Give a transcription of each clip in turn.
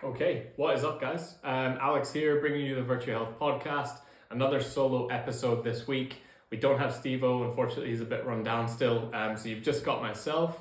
Okay, what is up, guys? Alex here, bringing you the Virtue Health Podcast. Another solo episode this week. We don't have Steve-O, unfortunately, he's a bit run down still. So you've just got myself.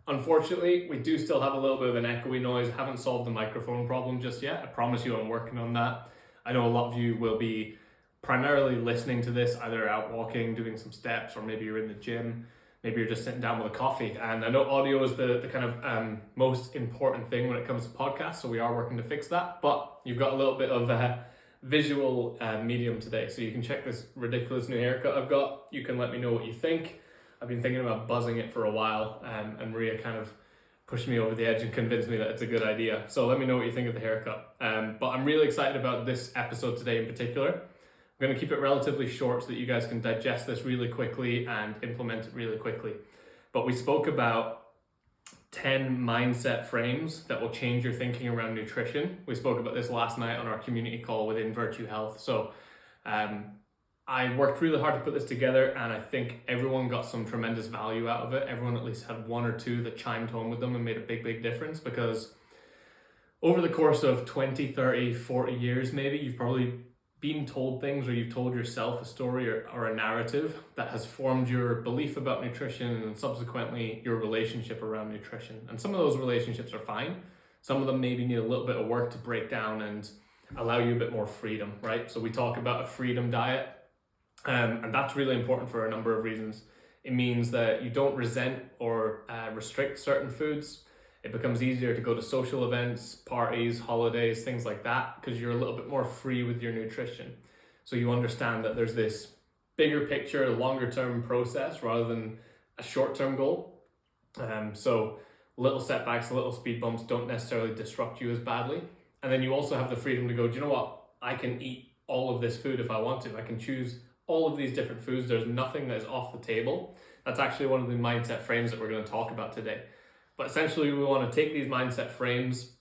Unfortunately, we do still have a little bit of an echoey noise. Haven't solved the microphone problem just yet. I promise you I'm working on that. I know a lot of you will be primarily listening to this either out walking, doing some steps, or maybe you're in the gym. Maybe you're just sitting down with a coffee. And I know audio is the kind of most important thing when it comes to podcasts, so we are working to fix that. But you've got a little bit of a visual medium today. So you can check this ridiculous new haircut I've got. You can let me know what you think. I've been thinking about buzzing it for a while, and Maria kind of pushed me over the edge and convinced me that it's a good idea. So let me know what you think of the haircut. But I'm really excited about this episode today in particular. I'm going to keep it relatively short so that you guys can digest this really quickly and implement it really quickly. But we spoke about 10 mindset frames that will change your thinking around nutrition. We spoke about this last night on our community call within Virtue Health. So I worked really hard to put this together, and I think everyone got some tremendous value out of it. Everyone at least had one or two that chimed home with them and made a big difference, because over the course of 20, 30, 40 years maybe, you've probably been told things, or you've told yourself a story or a narrative that has formed your belief about nutrition and subsequently your relationship around nutrition. And some of those relationships are fine. Some of them maybe need a little bit of work to break down and allow you a bit more freedom, right? So we talk about a freedom diet, and that's really important for a number of reasons. It means that you don't resent or restrict certain foods. It becomes easier to go to social events, parties, holidays, things like that, because you're a little bit more free with your nutrition. So you understand that there's this bigger picture, longer term process rather than a short term goal. So little setbacks, little speed bumps don't necessarily disrupt you as badly. And then you also have the freedom to go, do you know what? I can eat all of this food if I want to. I can choose all of these different foods. There's nothing that's off the table. That's actually one of the mindset frames that we're going to talk about today. But essentially, we want to take these mindset frames.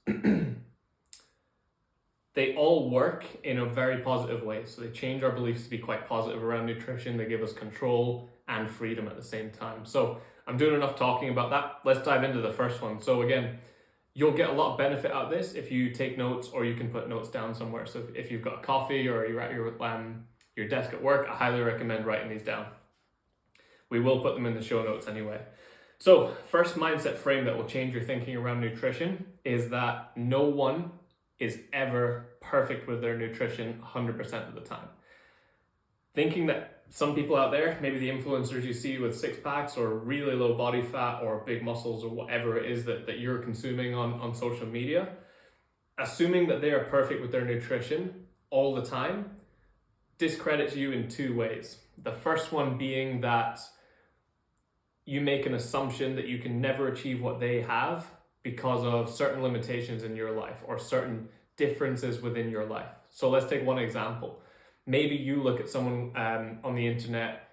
They all work in a very positive way. So they change our beliefs to be quite positive around nutrition. They give us control and freedom at the same time. So I'm doing enough talking about that. Let's dive into the first one. So again, you'll get a lot of benefit out of this if you take notes, or you can put notes down somewhere. So if you've got a coffee or you're at your desk at work, I highly recommend writing these down. We will put them in the show notes anyway. So first mindset frame that will change your thinking around nutrition is that no one is ever perfect with their nutrition 100% of the time. Thinking that some people out there, maybe the influencers you see with six packs or really low body fat or big muscles or whatever it is that you're consuming on social media, assuming that they are perfect with their nutrition all the time discredits you in two ways. The first one being that you make an assumption that you can never achieve what they have because of certain limitations in your life or certain differences within your life. So let's take one example. Maybe you look at someone on the internet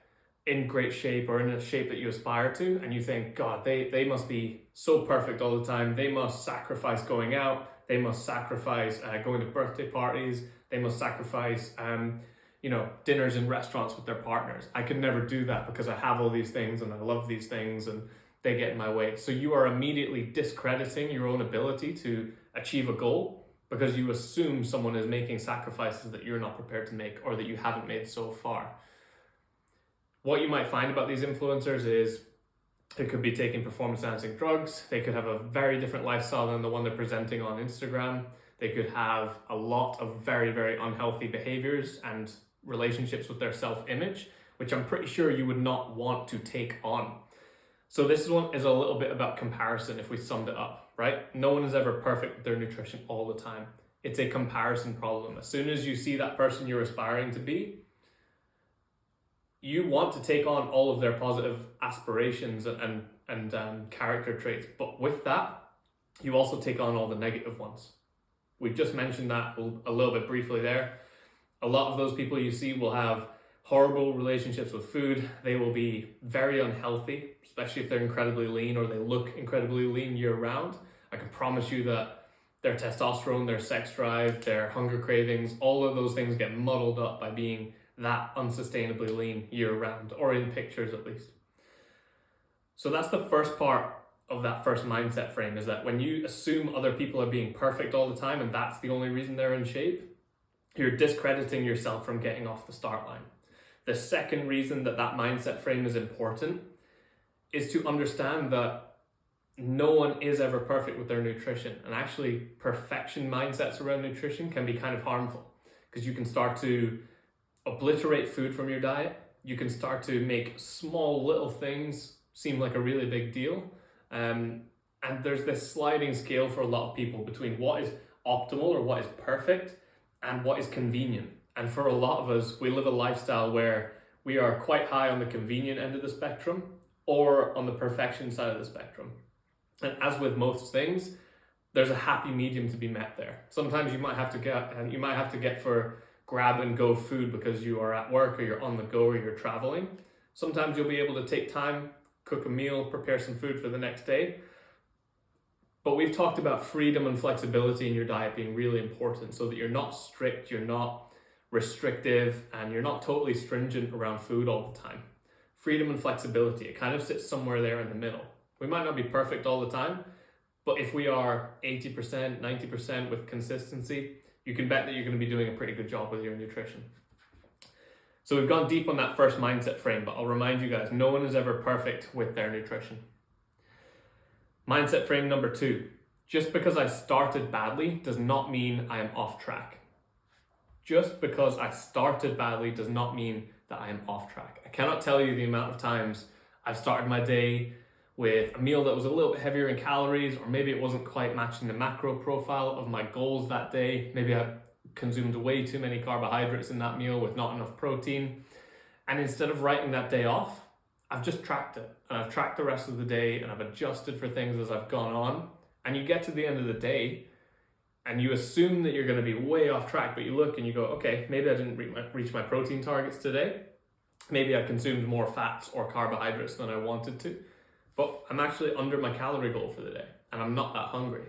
in great shape or in a shape that you aspire to, and you think, God, they must be so perfect all the time. They must sacrifice going out. They must sacrifice going to birthday parties. They must sacrifice dinners in restaurants with their partners. I could never do that because I have all these things and I love these things and they get in my way. So you are immediately discrediting your own ability to achieve a goal because you assume someone is making sacrifices that you're not prepared to make or that you haven't made so far. What you might find about these influencers is they could be taking performance-enhancing drugs. They could have a very different lifestyle than the one they're presenting on Instagram. They could have a lot of very unhealthy behaviors and relationships with their self-image, which I'm pretty sure you would not want to take on. So this one is a little bit about comparison if we summed it up, right? No one is ever perfect with their nutrition all the time. It's a comparison problem. As soon as you see that person you're aspiring to be, you want to take on all of their positive aspirations and character traits. But with that, you also take on all the negative ones. We just mentioned that a little bit briefly there. A lot of those people you see will have horrible relationships with food. They will be very unhealthy, especially if they're incredibly lean or they look incredibly lean year round. I can promise you that their testosterone, their sex drive, their hunger cravings, all of those things get muddled up by being that unsustainably lean year round, or in pictures at least. So that's the first part of that first mindset frame is that when you assume other people are being perfect all the time and that's the only reason they're in shape, you're discrediting yourself from getting off the start line. The second reason that that mindset frame is important is to understand that no one is ever perfect with their nutrition. And actually, perfection mindsets around nutrition can be kind of harmful because you can start to obliterate food from your diet. You can start to make small little things seem like a really big deal. And there's this sliding scale for a lot of people between what is optimal or what is perfect and what is convenient. And for a lot of us, we live a lifestyle where we are quite high on the convenient end of the spectrum or on the perfection side of the spectrum. And as with most things, there's a happy medium to be met there. Sometimes you might have to get for grab and go food because you are at work or you're on the go or you're traveling. Sometimes you'll be able to take time, cook a meal, prepare some food for the next day. But we've talked about freedom and flexibility in your diet being really important so that you're not strict, you're not restrictive, and you're not totally stringent around food all the time. Freedom and flexibility, it kind of sits somewhere there in the middle. We might not be perfect all the time, but if we are 80%, 90% with consistency, you can bet that you're going to be doing a pretty good job with your nutrition. So we've gone deep on that first mindset frame, but I'll remind you guys, no one is ever perfect with their nutrition. Mindset frame number 2, just because I started badly does not mean I am off track. Just because I started badly does not mean that I am off track. I cannot tell you the amount of times I've started my day with a meal that was a little bit heavier in calories, or maybe it wasn't quite matching the macro profile of my goals that day. Maybe I consumed way too many carbohydrates in that meal with not enough protein. And instead of writing that day off, I've just tracked it. And I've tracked the rest of the day and I've adjusted for things as I've gone on. And you get to the end of the day and you assume that you're going to be way off track, but you look and you go, okay, maybe I didn't reach my protein targets today. Maybe I consumed more fats or carbohydrates than I wanted to. But I'm actually under my calorie goal for the day and I'm not that hungry.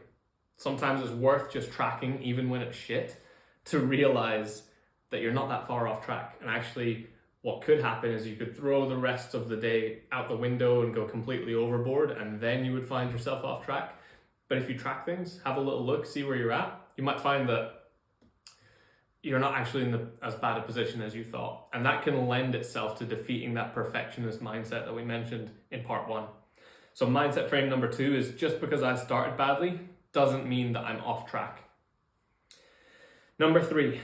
Sometimes it's worth just tracking even when it's shit to realize that you're not that far off track. And actually what could happen is you could throw the rest of the day out the window and go completely overboard, and then you would find yourself off track. But if you track things, have a little look, see where you're at, you might find that you're not actually in as bad a position as you thought. And that can lend itself to defeating that perfectionist mindset that we mentioned in part 1. So mindset frame number 2 is just because I started badly doesn't mean that I'm off track. Number 3,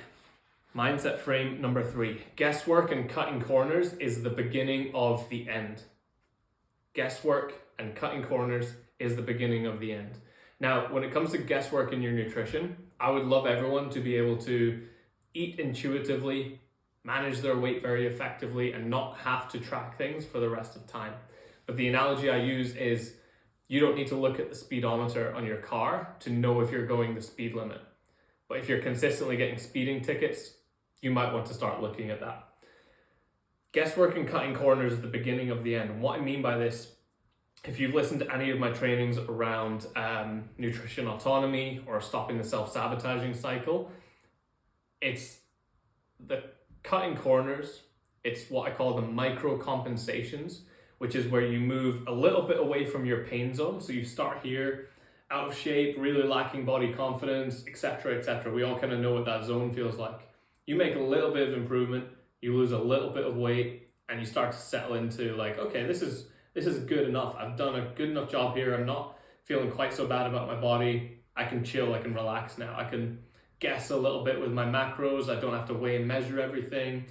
mindset frame number 3. Guesswork and cutting corners is the beginning of the end. Guesswork and cutting corners is the beginning of the end. Now, when it comes to guesswork in your nutrition, I would love everyone to be able to eat intuitively, manage their weight very effectively, and not have to track things for the rest of time. But the analogy I use is you don't need to look at the speedometer on your car to know if you're going the speed limit. But if you're consistently getting speeding tickets, you might want to start looking at that. Guesswork and cutting corners is the beginning of the end. And what I mean by this, if you've listened to any of my trainings around nutrition autonomy or stopping the self-sabotaging cycle, it's the cutting corners. It's what I call the micro compensations, which is where you move a little bit away from your pain zone. So you start here, out of shape, really lacking body confidence, etc., etc. We all kind of know what that zone feels like. You make a little bit of improvement, you lose a little bit of weight, and you start to settle into like, okay, this is good enough. I've done a good enough job here. I'm not feeling quite so bad about my body. I can chill, I can relax now. I can guess a little bit with my macros. I don't have to weigh and measure everything.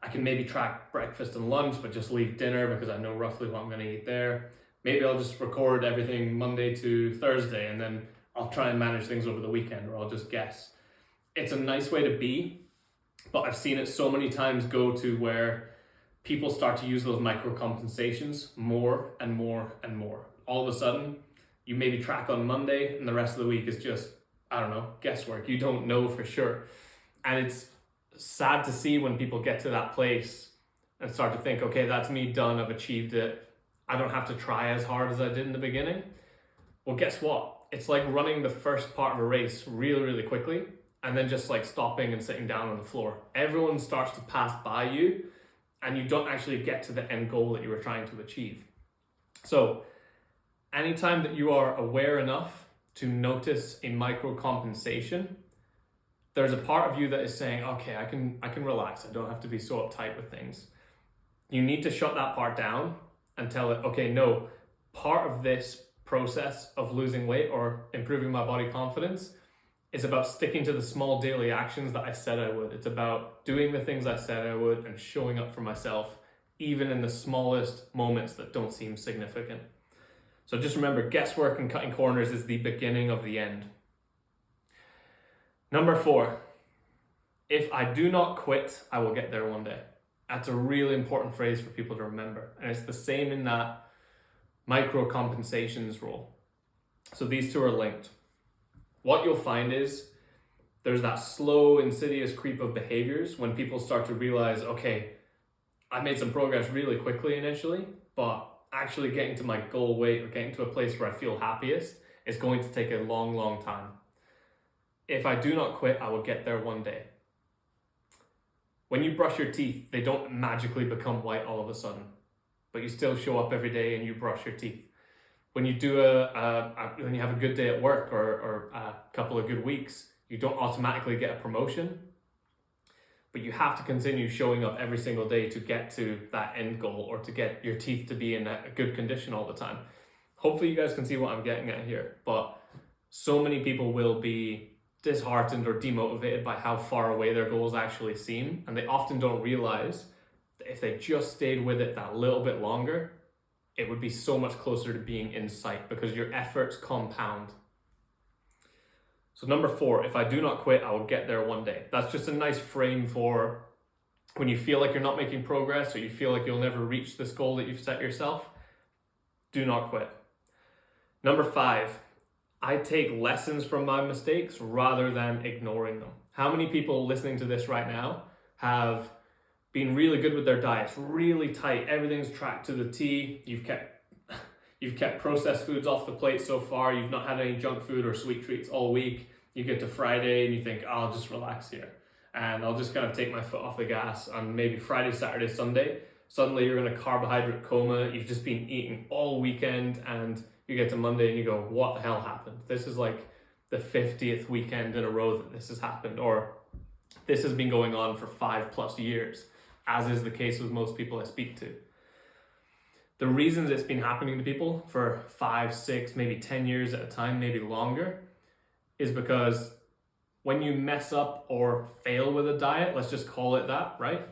I can maybe track breakfast and lunch, but just leave dinner because I know roughly what I'm going to eat there. Maybe I'll just record everything Monday to Thursday, and then I'll try and manage things over the weekend, or I'll just guess. It's a nice way to be, but I've seen it so many times go to where people start to use those micro compensations more and more and more. All of a sudden, you maybe track on Monday, and the rest of the week is just, I don't know, guesswork. You don't know for sure. And it's sad to see when people get to that place and start to think, okay, that's me done, I've achieved it. I don't have to try as hard as I did in the beginning. Well, guess what? It's like running the first part of a race really, really quickly and then just like stopping and sitting down on the floor. Everyone starts to pass by you and you don't actually get to the end goal that you were trying to achieve. So anytime that you are aware enough to notice a micro compensation, there's a part of you that is saying, okay, I can relax. I don't have to be so uptight with things. You need to shut that part down and tell it, okay, no, part of this process of losing weight or improving my body confidence is about sticking to the small daily actions that I said I would. It's about doing the things I said I would and showing up for myself, even in the smallest moments that don't seem significant. So just remember, guesswork and cutting corners is the beginning of the end. Number 4, if I do not quit, I will get there one day. That's a really important phrase for people to remember. And it's the same in that micro compensations rule. So these two are linked. What you'll find is there's that slow, insidious creep of behaviors when people start to realize, okay, I made some progress really quickly initially, but actually getting to my goal weight or getting to a place where I feel happiest is going to take a long, long time. If I do not quit, I will get there one day. When you brush your teeth, they don't magically become white all of a sudden, but you still show up every day and you brush your teeth. When you do when you have a good day at work or a couple of good weeks, you don't automatically get a promotion, but you have to continue showing up every single day to get to that end goal or to get your teeth to be in a good condition all the time. Hopefully you guys can see what I'm getting at here, but so many people will be disheartened or demotivated by how far away their goals actually seem, and they often don't realize that if they just stayed with it that little bit longer, it would be so much closer to being in sight because your efforts compound. So number 4, if I do not quit, I will get there one day. That's just a nice frame for when you feel like you're not making progress or you feel like you'll never reach this goal that you've set yourself. Do not quit. Number 5, I take lessons from my mistakes rather than ignoring them. How many people listening to this right now have been really good with their diets, really tight, everything's tracked to the T, you've kept processed foods off the plate so far, you've not had any junk food or sweet treats all week, you get to Friday and you think, I'll just relax here and I'll just kind of take my foot off the gas on maybe Friday, Saturday, Sunday. Suddenly you're in a carbohydrate coma, you've just been eating all weekend, and you get to Monday and you go, what the hell happened? This is like the 50th weekend in a row that this has happened, or this has been going on for 5+ years, as is the case with most people I speak to. The reasons it's been happening to people for 5, 6, maybe 10 years at a time, maybe longer, is because when you mess up or fail with a diet, let's just call it that, right?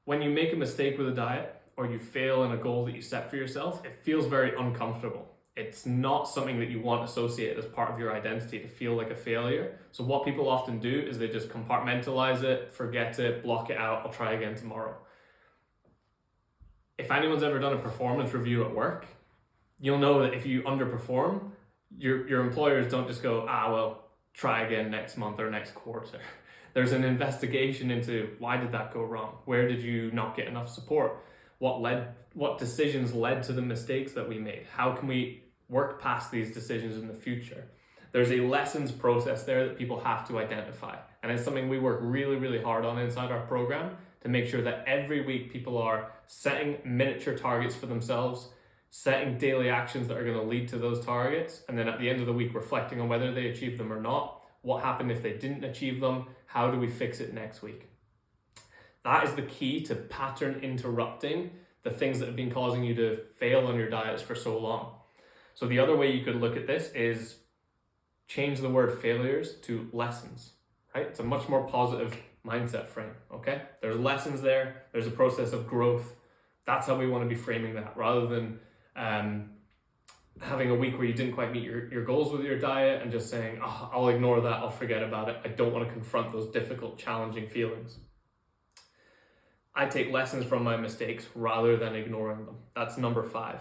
When you make a mistake with a diet or you fail in a goal that you set for yourself, it feels very uncomfortable. It's not something that you want associated as part of your identity, to feel like a failure. So what people often do is they just compartmentalize it, forget it, block it out, I'll try again tomorrow. If anyone's ever done a performance review at work, you'll know that if you underperform, your employers don't just go, well, try again next month or next quarter. There's an investigation into why did that go wrong? Where did you not get enough support? What decisions led to the mistakes that we made? How can we work past these decisions in the future? There's a lessons process there that people have to identify. And it's something we work really, really hard on inside our program to make sure that every week people are setting miniature targets for themselves, setting daily actions that are going to lead to those targets, and then at the end of the week reflecting on whether they achieved them or not, what happened if they didn't achieve them, how do we fix it next week. That is the key to pattern interrupting the things that have been causing you to fail on your diets for so long. So the other way you could look at this is change the word failures to lessons, right? It's a much more positive mindset frame, okay? There's lessons there, there's a process of growth. That's how we want to be framing that, rather than having a week where you didn't quite meet your goals with your diet and just saying, I'll ignore that, I'll forget about it. I don't want to confront those difficult, challenging feelings. I take lessons from my mistakes rather than ignoring them. That's number 5.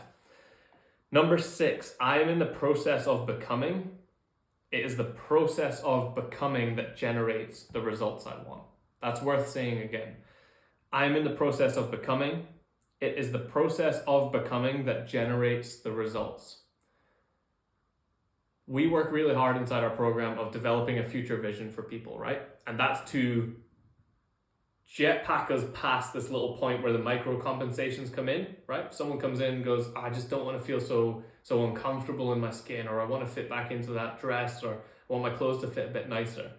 Number 6, I am in the process of becoming. It is the process of becoming that generates the results I want. That's worth saying again. I am in the process of becoming. It is the process of becoming that generates the results. We work really hard inside our program of developing a future vision for people, right? And that's to jetpack us past this little point where the micro compensations come in, right? Someone comes in and goes, I just don't want to feel so uncomfortable in my skin, or I want to fit back into that dress, or I want my clothes to fit a bit nicer.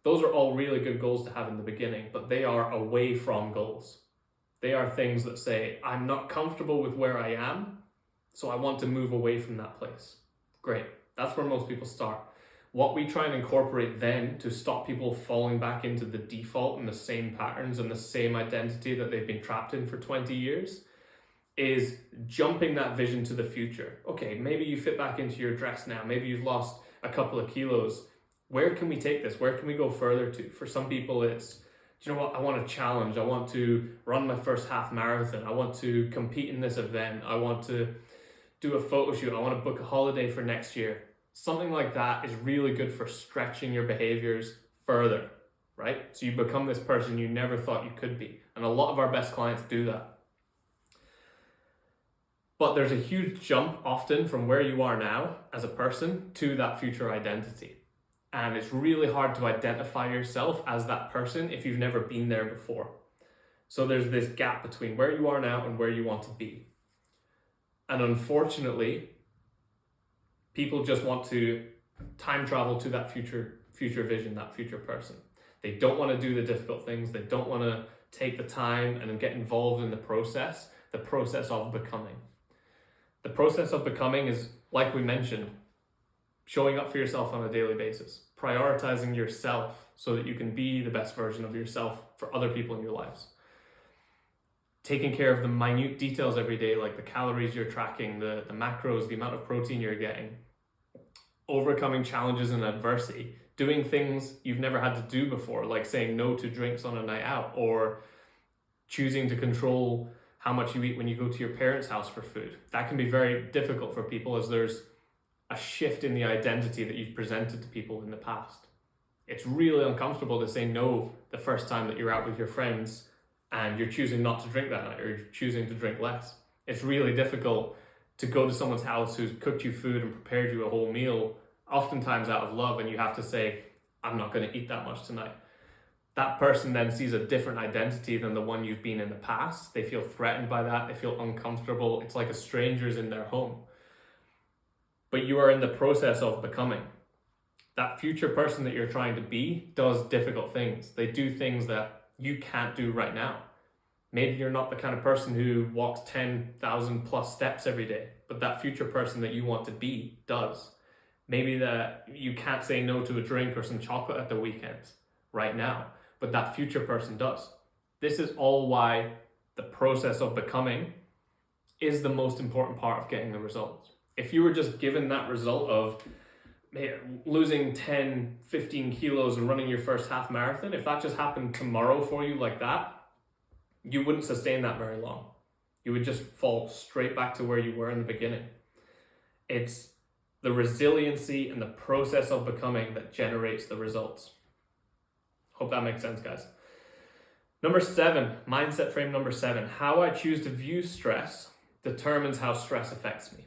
Those are all really good goals to have in the beginning, but they are away from goals. They are things that say, I'm not comfortable with where I am, so I want to move away from that place. Great. That's where most people start. What we try and incorporate then to stop people falling back into the default and the same patterns and the same identity that they've been trapped in for 20 years is jumping that vision to the future. Okay, maybe you fit back into your dress now. Maybe you've lost a couple of kilos. Where can we take this? Where can we go further to? For some people, it's, do you know what? I want a challenge. I want to run my first half marathon. I want to compete in this event. I want to do a photo shoot. I want to book a holiday for next year. Something like that is really good for stretching your behaviors further, right? So you become this person you never thought you could be. And a lot of our best clients do that. But there's a huge jump often from where you are now as a person to that future identity. And it's really hard to identify yourself as that person if you've never been there before. So there's this gap between where you are now and where you want to be. And unfortunately, people just want to time travel to that future vision, that future person. They don't want to do the difficult things. They don't want to take the time and get involved in the process of becoming. The process of becoming is, like we mentioned, showing up for yourself on a daily basis, prioritizing yourself so that you can be the best version of yourself for other people in your lives. Taking care of the minute details every day, like the calories you're tracking, the macros, the amount of protein you're getting, overcoming challenges and adversity, doing things you've never had to do before, like saying no to drinks on a night out, or choosing to control how much you eat when you go to your parents' house for food. That can be very difficult for people as there's a shift in the identity that you've presented to people in the past. It's really uncomfortable to say no the first time that you're out with your friends and you're choosing not to drink that night, or you're choosing to drink less. It's really difficult to go to someone's house who's cooked you food and prepared you a whole meal, oftentimes out of love, and you have to say, I'm not going to eat that much tonight. That person then sees a different identity than the one you've been in the past. They feel threatened by that. They feel uncomfortable. It's like a stranger's in their home. But you are in the process of becoming. That future person that you're trying to be does difficult things. They do things that you can't do right now. Maybe you're not the kind of person who walks 10,000 plus steps every day, but that future person that you want to be does. Maybe that you can't say no to a drink or some chocolate at the weekends right now, but that future person does. This is all why the process of becoming is the most important part of getting the results. If you were just given that result of losing 10, 15 kilos and running your first half marathon, if that just happened tomorrow for you like that, you wouldn't sustain that very long. You would just fall straight back to where you were in the beginning. It's the resiliency and the process of becoming that generates the results. Hope that makes sense, guys. Number 7, mindset frame number 7. How I choose to view stress determines how stress affects me.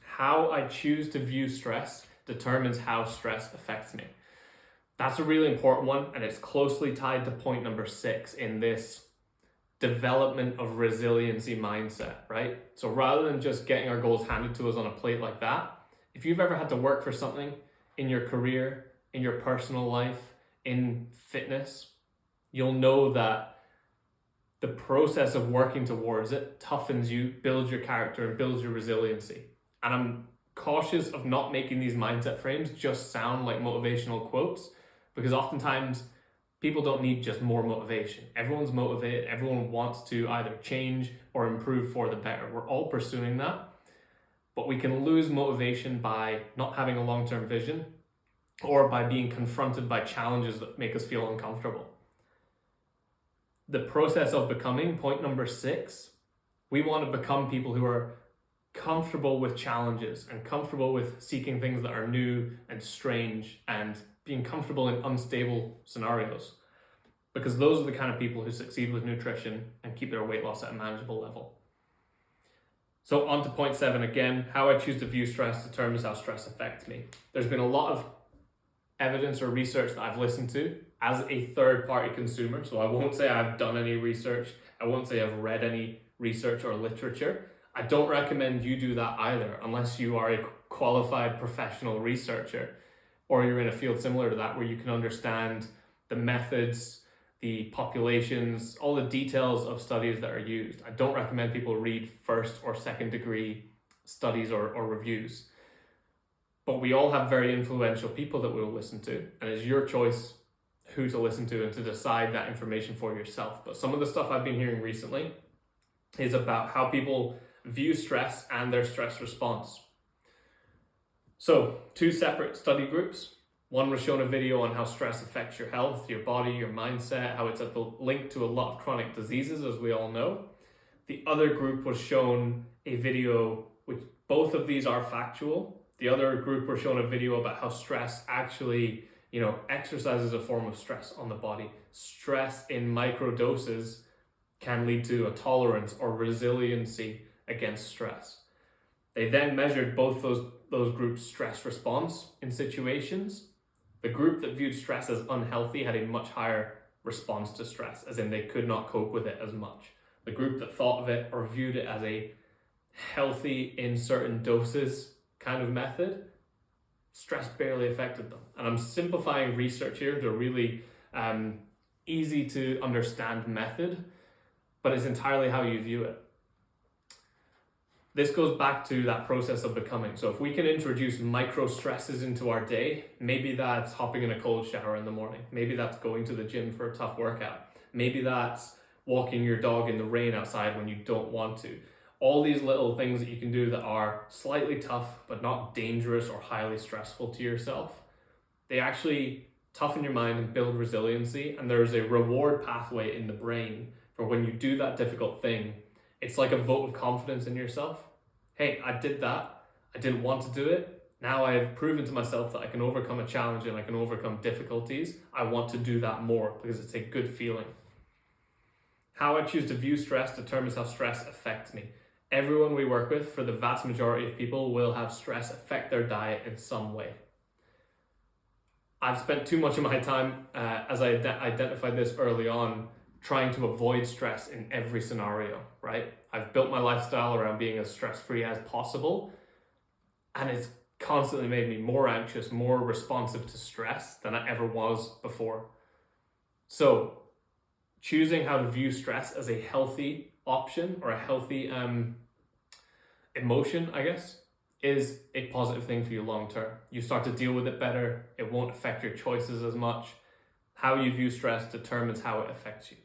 How I choose to view stress determines how stress affects me. That's a really important one, and it's closely tied to point number 6 in this development of resiliency mindset, right? So rather than just getting our goals handed to us on a plate like that, if you've ever had to work for something in your career, in your personal life, in fitness, you'll know that the process of working towards it toughens you, builds your character, and builds your resiliency. And I'm cautious of not making these mindset frames just sound like motivational quotes, because oftentimes people don't need just more motivation. Everyone's motivated. Everyone wants to either change or improve for the better. We're all pursuing that, but we can lose motivation by not having a long-term vision or by being confronted by challenges that make us feel uncomfortable. The process of becoming, point number 6, we want to become people who are comfortable with challenges and comfortable with seeking things that are new and strange and being comfortable in unstable scenarios, because those are the kind of people who succeed with nutrition and keep their weight loss at a manageable level. So on to point 7 again, how I choose to view stress determines how stress affects me. There's been a lot of evidence or research that I've listened to as a third-party consumer. So I won't say I've done any research. I won't say I've read any research or literature. I don't recommend you do that either, unless you are a qualified professional researcher or you're in a field similar to that where you can understand the methods, the populations, all the details of studies that are used. I don't recommend people read first or second degree studies or reviews. But we all have very influential people that we'll listen to, and it's your choice who to listen to and to decide that information for yourself. But some of the stuff I've been hearing recently is about how people view stress and their stress response. So, 2 separate study groups. One was shown a video on how stress affects your health, your body, your mindset, how it's linked to a lot of chronic diseases, as we all know. The other group was shown a video, which both of these are factual. The other group were shown a video about how stress actually, exercise is a form of stress on the body. Stress in micro doses can lead to a tolerance or resiliency against stress. They then measured both those groups' stress response in situations. The group that viewed stress as unhealthy had a much higher response to stress, as in they could not cope with it as much. The group that thought of it or viewed it as a healthy in certain doses kind of method, stress barely affected them. And I'm simplifying research here to a really easy to understand method, but it's entirely how you view it. This goes back to that process of becoming. So if we can introduce micro stresses into our day, maybe that's hopping in a cold shower in the morning. Maybe that's going to the gym for a tough workout. Maybe that's walking your dog in the rain outside when you don't want to. All these little things that you can do that are slightly tough, but not dangerous or highly stressful to yourself, they actually toughen your mind and build resiliency. And there's a reward pathway in the brain for when you do that difficult thing. It's like a vote of confidence in yourself. Hey, I did that. I didn't want to do it. Now I have proven to myself that I can overcome a challenge and I can overcome difficulties. I want to do that more because it's a good feeling. How I choose to view stress determines how stress affects me. Everyone we work with, for the vast majority of people, will have stress affect their diet in some way. I've spent too much of my time, as I identified this early on, trying to avoid stress in every scenario, right? I've built my lifestyle around being as stress-free as possible, and it's constantly made me more anxious, more responsive to stress than I ever was before. So, choosing how to view stress as a healthy option or a healthy emotion, I guess, is a positive thing for you long term. You start to deal with it better. It won't affect your choices as much. How you view stress determines how it affects you.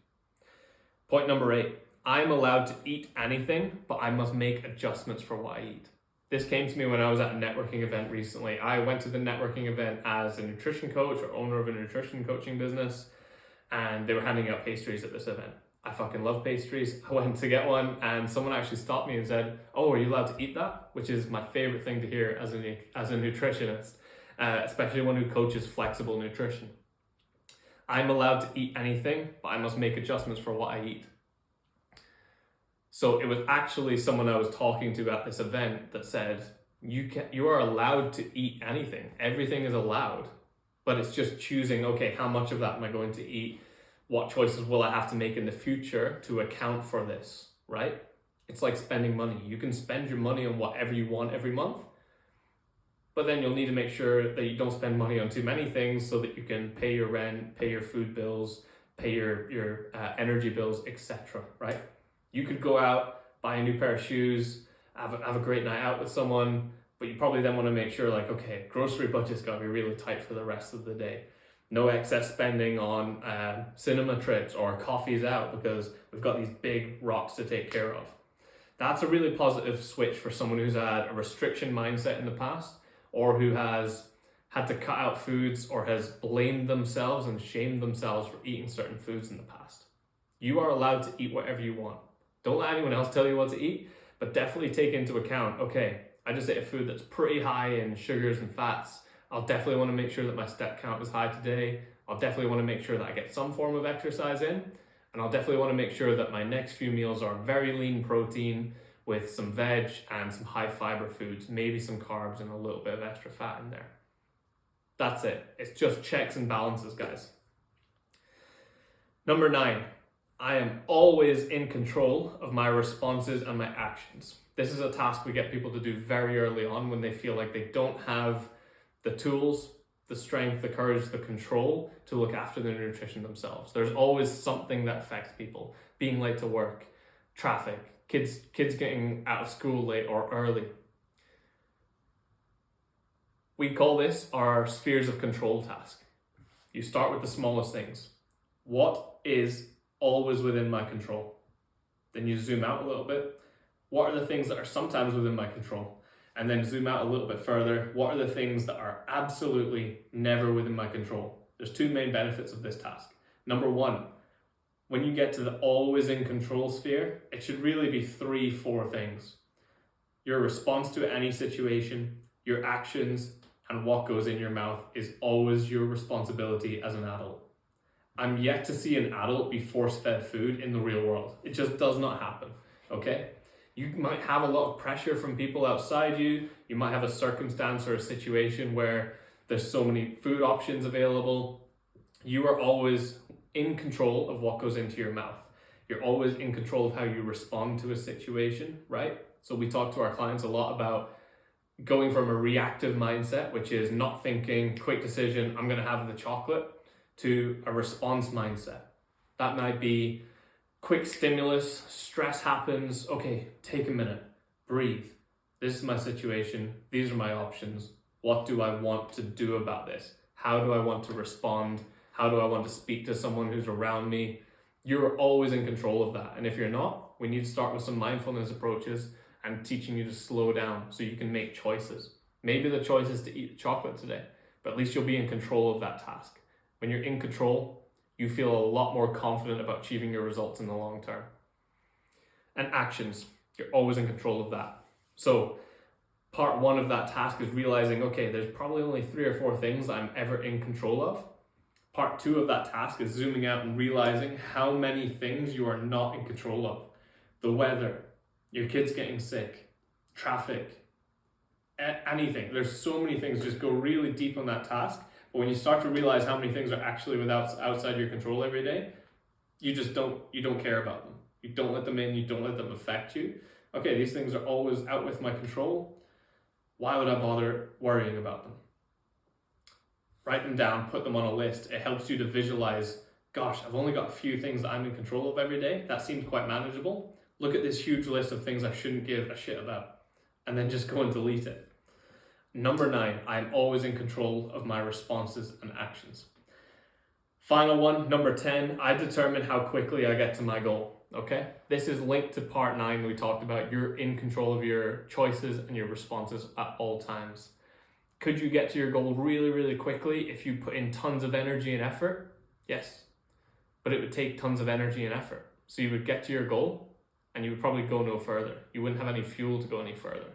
Point number 8, I'm allowed to eat anything, but I must make adjustments for what I eat. This came to me when I was at a networking event recently. I went to the networking event as a nutrition coach or owner of a nutrition coaching business, and they were handing out pastries at this event. I fucking love pastries. I went to get one and someone actually stopped me and said, "Oh, are you allowed to eat that?" Which is my favorite thing to hear as a nutritionist, especially one who coaches flexible nutrition. I'm allowed to eat anything, but I must make adjustments for what I eat. So it was actually someone I was talking to at this event that said, you are allowed to eat anything. Everything is allowed, but it's just choosing, okay, how much of that am I going to eat? What choices will I have to make in the future to account for this, right? It's like spending money. You can spend your money on whatever you want every month, but then you'll need to make sure that you don't spend money on too many things so that you can pay your rent, pay your food bills, pay your energy bills, etc., right? You could go out, buy a new pair of shoes, have a great night out with someone, but you probably then want to make sure, like, okay, grocery budget's got to be really tight for the rest of the day. No excess spending on cinema trips or coffees out because we've got these big rocks to take care of. That's a really positive switch for someone who's had a restriction mindset in the past, or who has had to cut out foods or has blamed themselves and shamed themselves for eating certain foods in the past. You are allowed to eat whatever you want. Don't let anyone else tell you what to eat, but definitely take into account, okay, I just ate a food that's pretty high in sugars and fats. I'll definitely want to make sure that my step count is high today. I'll definitely want to make sure that I get some form of exercise in. And I'll definitely want to make sure that my next few meals are very lean protein with some veg and some high fiber foods, maybe some carbs and a little bit of extra fat in there. That's it. It's just checks and balances, guys. Number 9, I am always in control of my responses and my actions. This is a task we get people to do very early on when they feel like they don't have the tools, the strength, the courage, the control to look after their nutrition themselves. There's always something that affects people. Being late to work, traffic, kids getting out of school late or early. We call this our spheres of control task. You start with the smallest things. What is always within my control? Then you zoom out a little bit. What are the things that are sometimes within my control? And then zoom out a little bit further. What are the things that are absolutely never within my control? There's 2 main benefits of this task. Number 1, when you get to the always in control sphere, it should really be 3-4 things. Your response to any situation, your actions, and what goes in your mouth is always your responsibility as an adult. I'm yet to see an adult be force-fed food in the real world. It just does not happen, okay? You might have a lot of pressure from people outside you. You might have a circumstance or a situation where there's so many food options available. You are always in control of what goes into your mouth. You're always in control of how you respond to a situation, right? So we talk to our clients a lot about going from a reactive mindset, which is not thinking, quick decision, I'm going to have the chocolate, to a response mindset. That might be quick stimulus, stress happens, okay, take a minute, breathe. This is my situation, these are my options. What do I want to do about this? How do I want to respond? How do I want to speak to someone who's around me? You're always in control of that. And if you're not, we need to start with some mindfulness approaches and teaching you to slow down so you can make choices. Maybe the choice is to eat chocolate today, but at least you'll be in control of that task. When you're in control, you feel a lot more confident about achieving your results in the long term. And actions, you're always in control of that. So part 1 of that task is realizing, okay, there's probably only 3 or 4 things that I'm ever in control of. Part 2 of that task is zooming out and realizing how many things you are not in control of. The weather, your kids getting sick, traffic, anything. There's so many things. Just go really deep on that task. But when you start to realize how many things are actually outside your control every day, you don't care about them. You don't let them in, you don't let them affect you. Okay, these things are always out with my control. Why would I bother worrying about them? Write them down, put them on a list. It helps you to visualize, gosh, I've only got a few things that I'm in control of every day. That seems quite manageable. Look at this huge list of things I shouldn't give a shit about, and then just go and delete it. Number 9, I'm always in control of my responses and actions. Final one, number 10, I determine how quickly I get to my goal, okay? This is linked to part 9 we talked about. You're in control of your choices and your responses at all times. Could you get to your goal really, really quickly if you put in tons of energy and effort? Yes, but it would take tons of energy and effort. So you would get to your goal and you would probably go no further. You wouldn't have any fuel to go any further.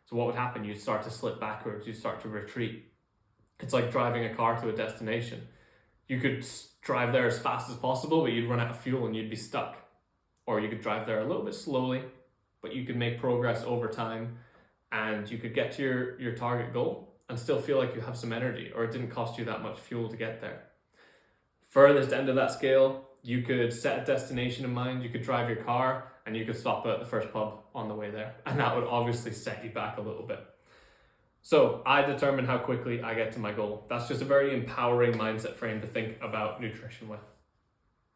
So what would happen? You'd start to slip backwards, you'd start to retreat. It's like driving a car to a destination. You could drive there as fast as possible, but you'd run out of fuel and you'd be stuck. Or you could drive there a little bit slowly, but you could make progress over time and you could get to your target goal and still feel like you have some energy, or it didn't cost you that much fuel to get there. Furthest end of that scale, you could set a destination in mind, you could drive your car and you could stop at the first pub on the way there. And that would obviously set you back a little bit. So I determine how quickly I get to my goal. That's just a very empowering mindset frame to think about nutrition with.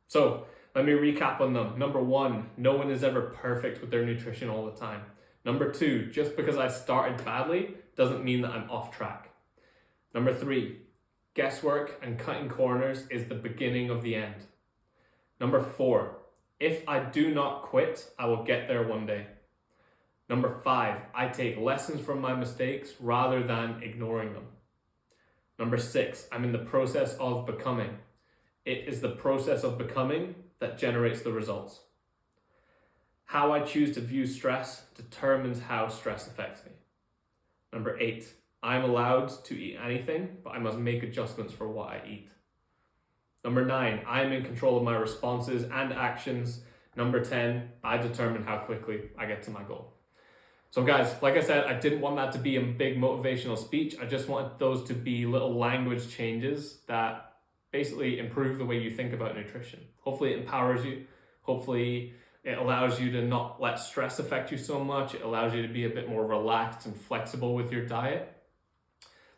So let me recap on them. Number 1, no one is ever perfect with their nutrition all the time. Number 2, just because I started badly doesn't mean that I'm off track. Number 3, guesswork and cutting corners is the beginning of the end. Number 4, if I do not quit, I will get there one day. Number 5, I take lessons from my mistakes rather than ignoring them. Number 6, I'm in the process of becoming. It is the process of becoming that generates the results. How I choose to view stress determines how stress affects me. Number 8, I'm allowed to eat anything, but I must make adjustments for what I eat. Number 9, I'm in control of my responses and actions. Number 10, I determine how quickly I get to my goal. So guys, like I said, I didn't want that to be a big motivational speech. I just wanted those to be little language changes that basically improve the way you think about nutrition. Hopefully it empowers you. Hopefully it allows you to not let stress affect you so much. It allows you to be a bit more relaxed and flexible with your diet.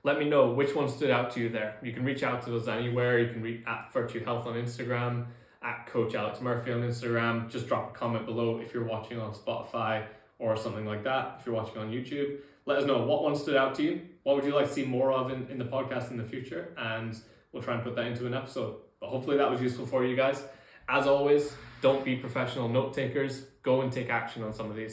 Let me know which one stood out to you there. You can reach out to us anywhere. You can reach at Virtue Health on Instagram, at Coach Alex Murphy on Instagram. Just drop a comment below if you're watching on Spotify or something like that. If you're watching on YouTube, let us know what one stood out to you. What would you like to see more of in the podcast in the future? And we'll try and put that into an episode. But hopefully that was useful for you guys. As always, don't be professional note takers. Go and take action on some of these things.